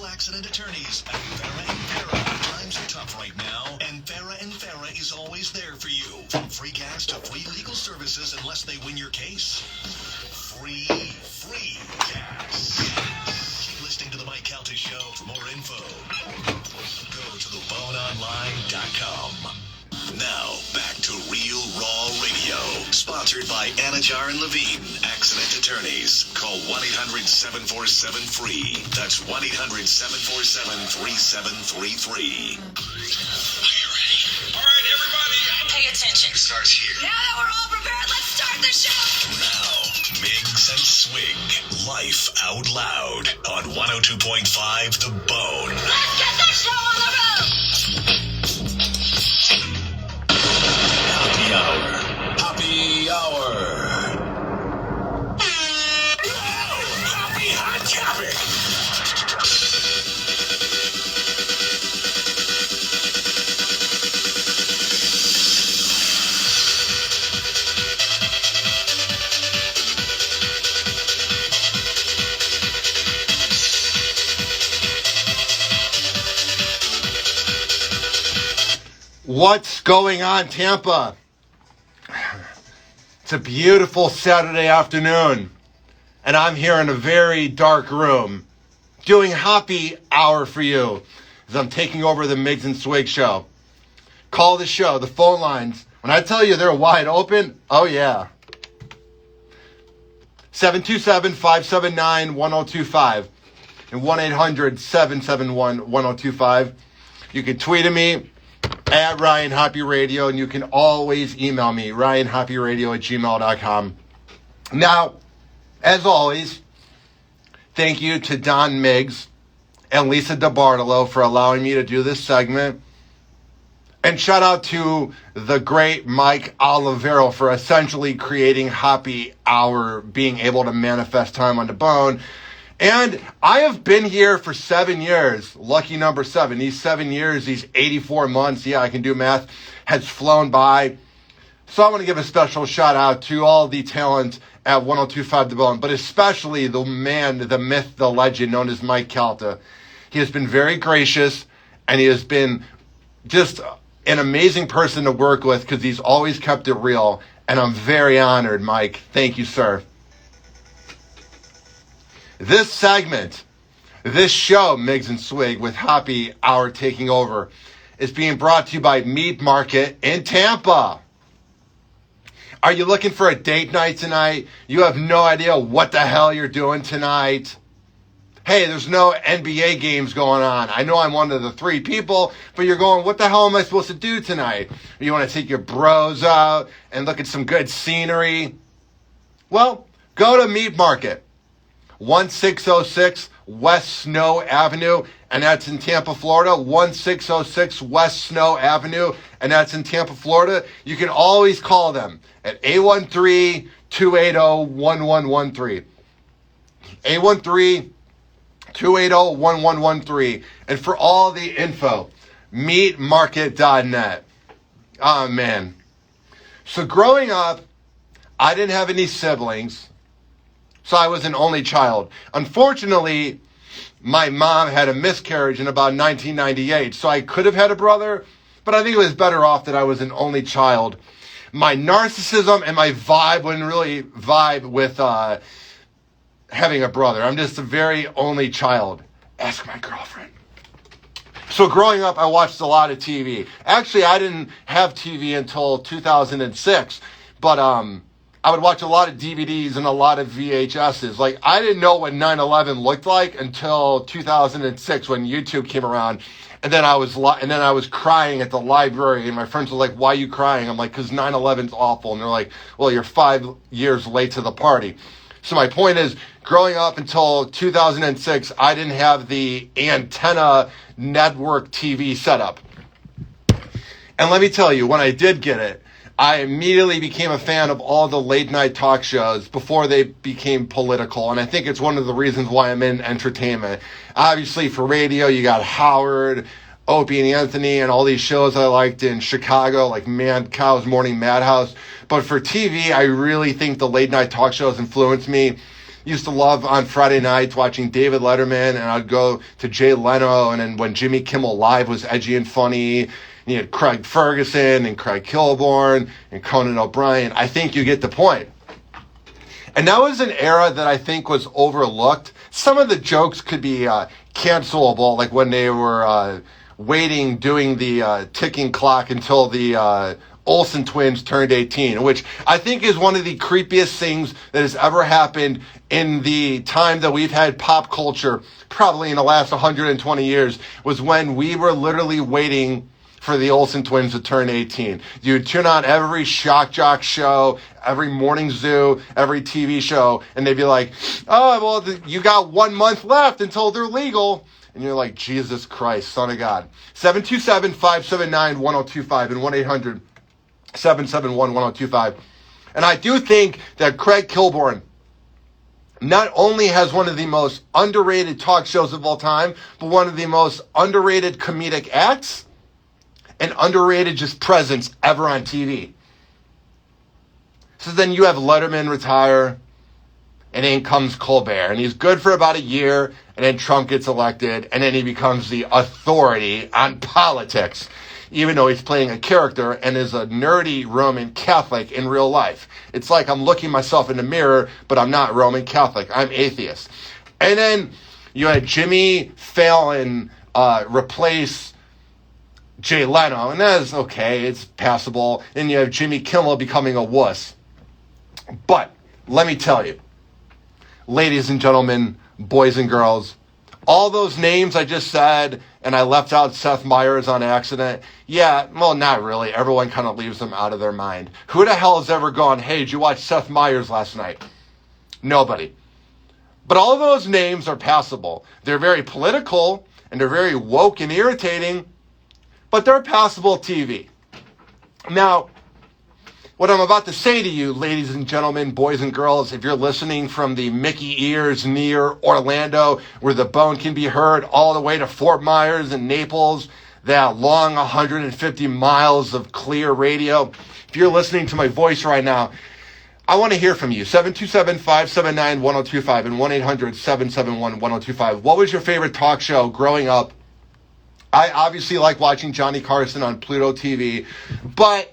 Legal Accident Attorneys at Farah and Farah. Times are tough right now, and Farah and Farah is always there for you. From free gas to free legal services unless they win your case. Free gas. Keep listening to the Mike Calta Show for more info. Go to theboneonline.com. Now, back to Real Raw Radio. Sponsored by Anajar and Levine, Accident Attorneys. Call 1-800-747-FREE. That's 1-800-747-3733. Are you ready? All right, everybody. Pay attention. It starts here. Now that we're all prepared, let's start the show. Now, Miggs and Swig, Life Out Loud on 102.5 The Bone. Let's get the show on the road. Happy Hour. Happy Hour. Happy Hot Topic. What's going on, Tampa? It's a beautiful Saturday afternoon, and I'm here in a very dark room doing Happy Hour for you as I'm taking over the Miggs and Swig Show. Call the show, the phone lines. When I tell you they're wide open, oh yeah. 727-579-1025 and 1-800-771-1025. You can tweet at me at Ryan Hoppe Radio, and you can always email me, ryanhopperadio@gmail.com. Now, as always, thank you to Don Miggs and Lisa DiBartolo for allowing me to do this segment. And shout out to the great Mike Olivero for essentially creating Happy Hour, being able to manifest time on the bone. And I have been here for 7 years, lucky number 7. These 7 years, these 84 months, yeah, I can do math, has flown by. So I want to give a special shout out to all the talent at 102.5 The Bone, but especially the man, the myth, the legend known as Mike Calta. He has been very gracious, and he has been just an amazing person to work with because he's always kept it real. And I'm very honored, Mike. Thank you, sir. This segment, this show, Miggs and Swig, with Happy Hour taking over, is being brought to you by Meat Market in Tampa. Are you looking for a date night tonight? You have no idea what the hell you're doing tonight. Hey, there's no NBA games going on. I know I'm one of the 3 people, but you're going, what the hell am I supposed to do tonight? You want to take your bros out and look at some good scenery? Well, go to Meat Market. 1606 West Snow Avenue, and that's in Tampa, Florida. 1606 West Snow Avenue, and that's in Tampa, Florida. You can always call them at 813-280-1113. 813-280-1113. And for all the info, meatmarket.net. Oh, man. So growing up, I didn't have any siblings. So I was an only child. Unfortunately, my mom had a miscarriage in about 1998, so I could have had a brother, but I think it was better off that I was an only child. My narcissism and my vibe wouldn't really vibe with having a brother. I'm just a very only child. Ask my girlfriend. So growing up, I watched a lot of TV. Actually, I didn't have TV until 2006, but I would watch a lot of DVDs and a lot of VHSs. Like, I didn't know what 9/11 looked like until 2006 when YouTube came around. And then I was crying at the library, and my friends were like, "Why are you crying?" I'm like, "Because 9/11's awful." And they're like, "Well, you're 5 years late to the party." So my point is, growing up until 2006, I didn't have the antenna network TV setup. And let me tell you, when I did get it, I immediately became a fan of all the late night talk shows before they became political. And I think it's one of the reasons why I'm in entertainment. Obviously for radio, you got Howard, Opie and Anthony, and all these shows I liked in Chicago, like Cow's Morning Madhouse. But for TV, I really think the late night talk shows influenced me. used to love on Friday nights watching David Letterman, and I'd go to Jay Leno, and then when Jimmy Kimmel Live was edgy and funny, you had Craig Ferguson and Craig Kilborn and Conan O'Brien. I think you get the point. And that was an era that I think was overlooked. Some of the jokes could be cancelable, like when they were waiting, doing the ticking clock until the Olsen twins turned 18, which I think is one of the creepiest things that has ever happened in the time that we've had pop culture, probably in the last 120 years, was when we were literally waiting for the Olsen twins to turn 18. You'd tune on every shock jock show, every morning zoo, every TV show, and they'd be like, oh, well, you got 1 month left until they're legal. And you're like, Jesus Christ, son of God. 727-579-1025 and 1-800-771-1025. And I do think that Craig Kilborn not only has one of the most underrated talk shows of all time, but one of the most underrated comedic acts and underrated just presence ever on TV. So then you have Letterman retire, and then comes Colbert, and he's good for about a year, and then Trump gets elected, and then he becomes the authority on politics, even though he's playing a character and is a nerdy Roman Catholic in real life. It's like I'm looking myself in the mirror, but I'm not Roman Catholic. I'm atheist. And then you had Jimmy Fallon replace Jay Leno, and that is okay, it's passable. And you have Jimmy Kimmel becoming a wuss. But let me tell you, ladies and gentlemen, boys and girls, all those names I just said, and I left out Seth Meyers on accident. Yeah, well, not really. Everyone kind of leaves them out of their mind. Who the hell has ever gone, hey, did you watch Seth Meyers last night? Nobody. But all of those names are passable. They're very political, and they're very woke and irritating, but they're passable TV. Now, what I'm about to say to you, ladies and gentlemen, boys and girls, if you're listening from the Mickey ears near Orlando, where the bone can be heard, all the way to Fort Myers and Naples, that long 150 miles of clear radio, if you're listening to my voice right now, I want to hear from you. 727-579-1025 and 1-800-771-1025. What was your favorite talk show growing up? I obviously like watching Johnny Carson on Pluto TV, but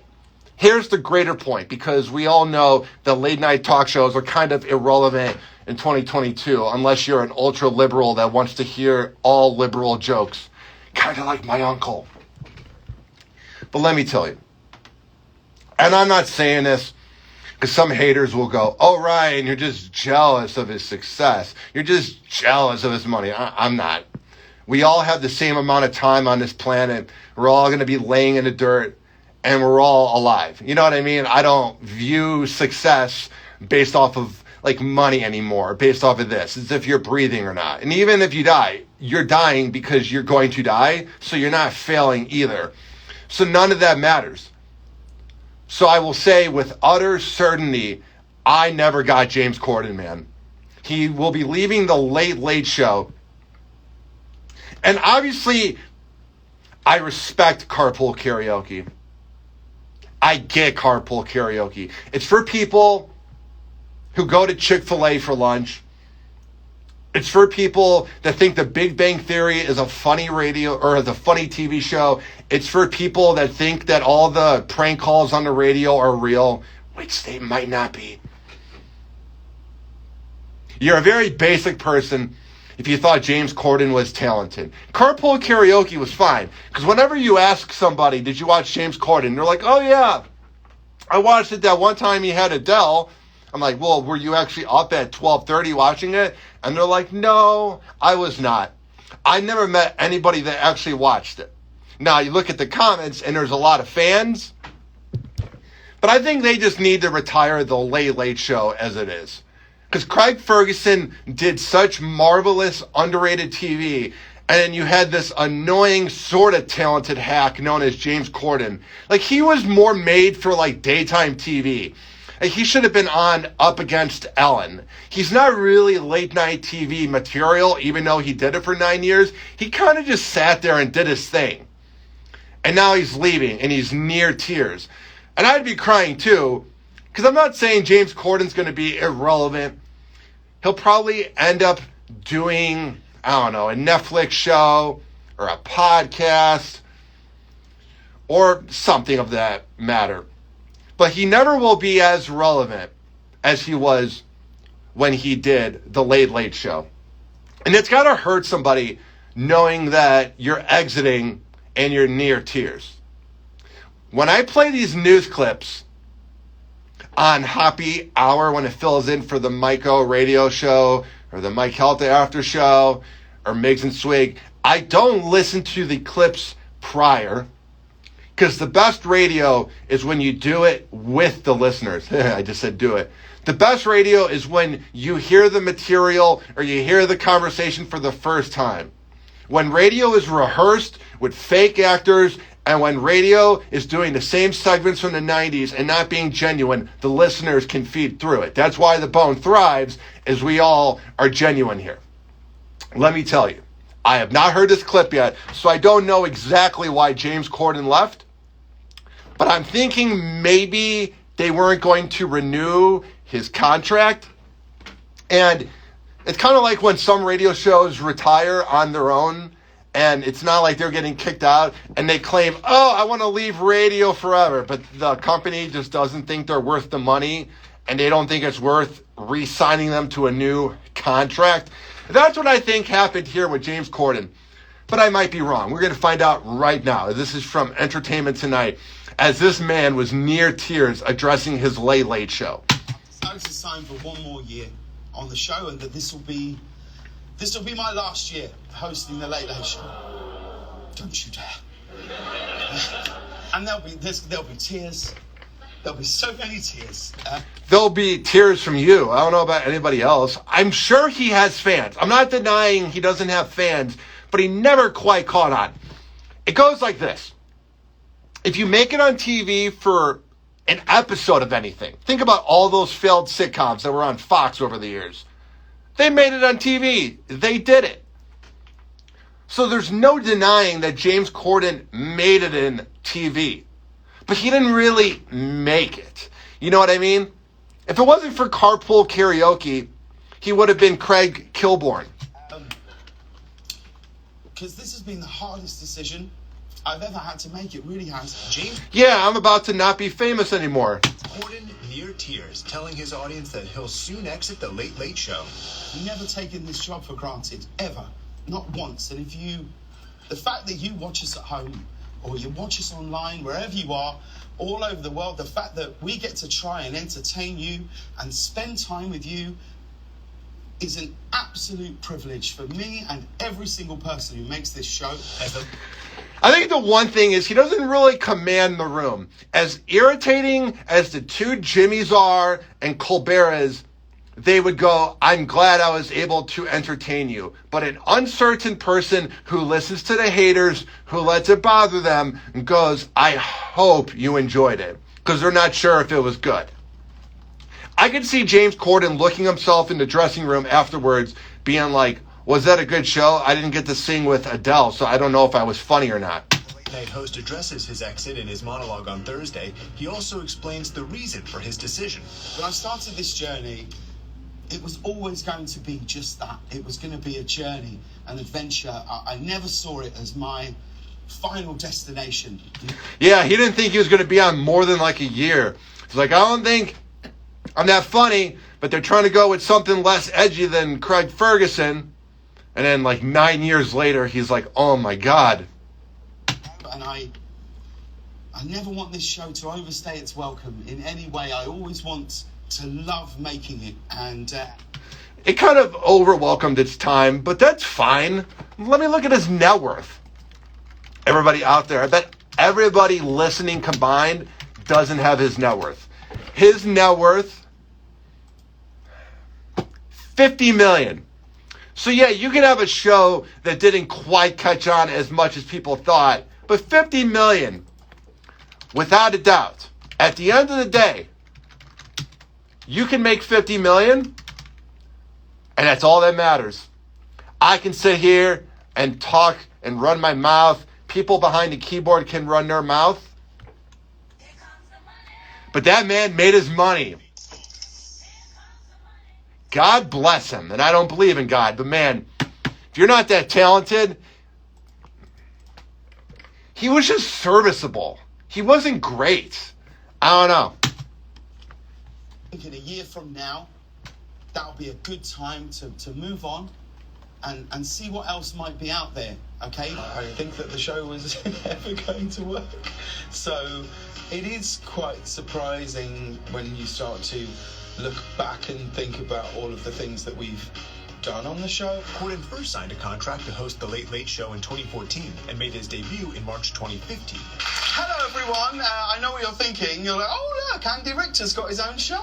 here's the greater point, because we all know that late night talk shows are kind of irrelevant in 2022, unless you're an ultra liberal that wants to hear all liberal jokes, kind of like my uncle. But let me tell you, and I'm not saying this because some haters will go, oh, Ryan, you're just jealous of his success. You're just jealous of his money. I'm not. We all have the same amount of time on this planet. We're all going to be laying in the dirt, and we're all alive. You know what I mean? I don't view success based off of like money anymore, based off of this, as if you're breathing or not. And even if you die, you're dying because you're going to die, so you're not failing either. So none of that matters. So I will say with utter certainty, I never got James Corden, man. He will be leaving the Late Late Show. And obviously, I respect carpool karaoke. I get carpool karaoke. It's for people who go to Chick-fil-A for lunch. It's for people that think The Big Bang Theory is a funny radio or is a funny TV show. It's for people that think that all the prank calls on the radio are real, which they might not be. You're a very basic person if you thought James Corden was talented. Carpool karaoke was fine, because whenever you ask somebody, did you watch James Corden? They're like, oh yeah, I watched it that one time he had Adele. I'm like, well, were you actually up at 12:30 watching it? And they're like, no, I was not. I never met anybody that actually watched it. Now, you look at the comments, and there's a lot of fans, but I think they just need to retire the Late Late Show as it is. Because Craig Ferguson did such marvelous, underrated TV, and then you had this annoying, sort of talented hack known as James Corden. Like, he was more made for, like, daytime TV. Like, he should have been on Up Against Ellen. He's not really late-night TV material, even though he did it for 9 years. He kind of just sat there and did his thing. And now he's leaving, and he's near tears. And I'd be crying, too, because I'm not saying James Corden's going to be irrelevant. he'll probably end up doing, I don't know, a Netflix show or a podcast or something of that matter. But he never will be as relevant as he was when he did the Late Late Show. And it's got to hurt somebody knowing that you're exiting and you're near tears. When I play these news clips on Hoppe Hour, when it fills in for the Myco radio show or the Mike Health After Show or Miggs and Swig, I don't listen to the clips prior, because the best radio is when you do it with the listeners. I just said do it. The best radio is when you hear the material or you hear the conversation for the first time. When radio is rehearsed with fake actors and when radio is doing the same segments from the 90s and not being genuine, the listeners can feed through it. That's why the Bone thrives, is we all are genuine here. Let me tell you, I have not heard this clip yet, so I don't know exactly why James Corden left. But I'm thinking maybe they weren't going to renew his contract. And it's kind of like when some radio shows retire on their own, and it's not like they're getting kicked out, and they claim, oh, I want to leave radio forever. But the company just doesn't think they're worth the money, and they don't think it's worth re-signing them to a new contract. That's what I think happened here with James Corden. But I might be wrong. We're going to find out right now. This is from Entertainment Tonight, as this man was near tears addressing his Late Late Show. I decided to sign for one more year on the show, and that this will be my last year hosting the Late Late Show. Don't you dare. And there'll be tears. There'll be so many tears. There'll be tears from you. I don't know about anybody else. I'm sure he has fans. I'm not denying he doesn't have fans, but he never quite caught on. It goes like this. If you make it on TV for an episode of anything, think about all those failed sitcoms that were on Fox over the years. They made it on TV. They did it. So there's no denying that James Corden made it in TV. But he didn't really make it. You know what I mean? If it wasn't for Carpool Karaoke, he would have been Craig Kilborn. Because this has been the hardest decision I've ever had to make. It really has. James? Yeah, I'm about to not be famous anymore. Corden near tears, telling his audience that he'll soon exit the Late Late Show. I've never taken this job for granted, ever. Not once. And the fact that you watch us at home, or you watch us online, wherever you are, all over the world, the fact that we get to try and entertain you and spend time with you is an absolute privilege for me and every single person who makes this show. I think the one thing is he doesn't really command the room. As irritating as the two Jimmys are and Colbert is, they would go, I'm glad I was able to entertain you. But an uncertain person who listens to the haters, who lets it bother them, and goes, I hope you enjoyed it. Because they're not sure if it was good. I could see James Corden looking himself in the dressing room afterwards, being like, was that a good show? I didn't get to sing with Adele, so I don't know if I was funny or not. The late night host addresses his exit in his monologue on Thursday. He also explains the reason for his decision. When I started this journey, it was always going to be just that. It was going to be a journey, an adventure. I never saw it as my final destination. Yeah, he didn't think he was going to be on more than like a year. He's like, I don't think I'm that funny, but they're trying to go with something less edgy than Craig Ferguson. And then like 9 years later, he's like, oh my God. And I never want this show to overstay its welcome in any way. I always want to love making it. And it kind of overwhelmed its time, but that's fine. Let me look at his net worth. Everybody out there, I bet everybody listening combined doesn't have his net worth. His net worth, $50 million. So yeah, you can have a show that didn't quite catch on as much as people thought, but $50 million, without a doubt. At the end of the day, you can make $50 million, and that's all that matters. I can sit here and talk and run my mouth. People behind the keyboard can run their mouth. But that man made his money. God bless him. And I don't believe in God, but man, if you're not that talented, he was just serviceable. He wasn't great. I don't know. In a year from now, that'll be a good time to move on and see what else might be out there, okay? I think that the show was ever going to work. So it is quite surprising when you start to look back and think about all of the things that we've done on the show. Corden first signed a contract to host The Late Late Show in 2014 and made his debut in March 2015. Hello, everyone. I know what you're thinking. You're like, oh, look, Andy Richter's got his own show.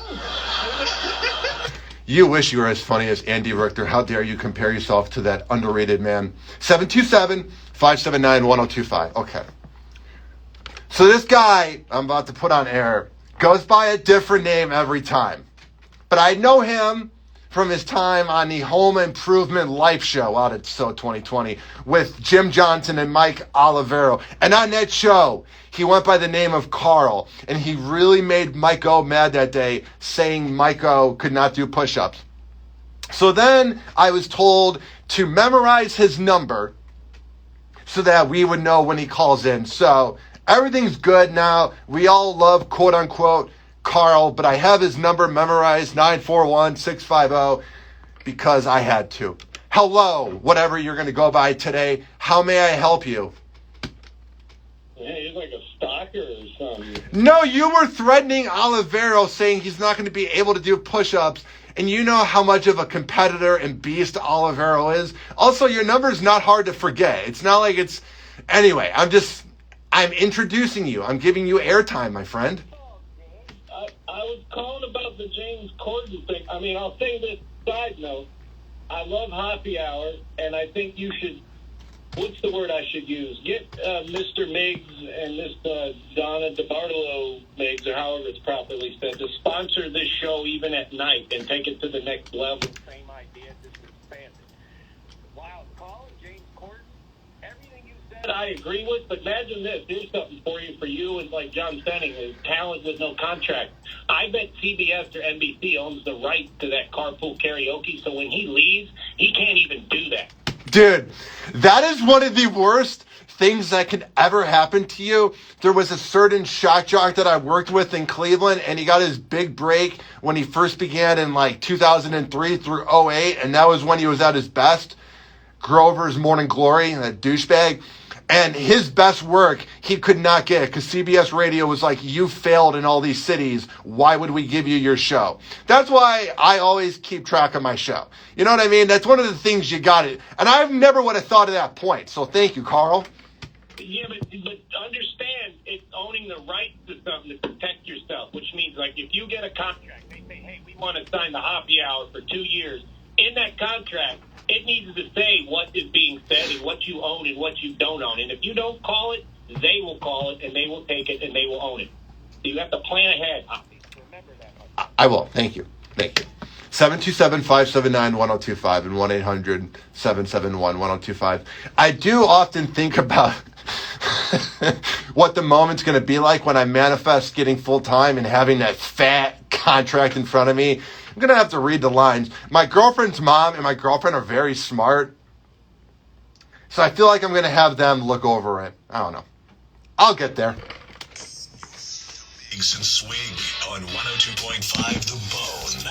You wish you were as funny as Andy Richter. How dare you compare yourself to that underrated man. 727-579-1025. Okay. So this guy I'm about to put on air goes by a different name every time. But I know him from his time on the Home Improvement Life Show out at So 2020 with Jim Johnson and Mike Olivero. And on that show, he went by the name of Carl. And he really made Mike O mad that day, saying Mike O could not do push-ups. So then I was told to memorize his number so that we would know when he calls in. So everything's good now. We all love, quote-unquote, Carl, but I have his number memorized, 941-650, because I had to. Hello, whatever you're going to go by today. How may I help you? Hey, he's like a stalker or something. No, you were threatening Olivero, saying he's not going to be able to do push-ups, and you know how much of a competitor and beast Olivero is. Also, your number's not hard to forget. It's not like it's... Anyway, I'm introducing you. I'm giving you airtime, my friend. I was calling about the James Corden thing. I mean, I'll say this side note. I love Hoppe Hour, and I think you should, what's the word I should use? Get Mr. Miggs and Miss Donna DeBartolo Miggs, or however it's properly said, to sponsor this show even at night and take it to the next level. Same idea, just expand it. Wow, calling James Corden, everything you said I agree with, but imagine this. Here's something for you and like John Stenning, his talent with no contract. I bet CBS or NBC owns the right to that carpool karaoke, so when he leaves, he can't even do that. Dude, that is one of the worst things that could ever happen to you. There was a certain shock jock that I worked with in Cleveland, and he got his big break when he first began in like 2003 through 08, and that was when he was at his best. Grover's Morning Glory, that douchebag. And his best work, he could not get because CBS Radio was like, you failed in all these cities. Why would we give you your show? That's why I always keep track of my show. You know what I mean? That's one of the things you got it. And I never would have thought of that point. So thank you, Carl. Yeah, but understand, it's owning the right to something to protect yourself, which means like if you get a contract, they say, hey, we want to sign the Hoppe Hour for 2 years. In that contract, it needs to say what is being said and what you own and what you don't own. And if you don't call it, they will call it and they will take it and they will own it. So you have to plan ahead. Remember that much. I will. Thank you. 727-579-1025 and 1-800-771-1025. I do often think about what the moment's going to be like when I manifest getting full-time and having that fat contract in front of me. I'm going to have to read the lines. My girlfriend's mom and my girlfriend are very smart. So I feel like I'm going to have them look over it. I don't know. I'll get there. Miggs and Swig on 102.5 The Bone.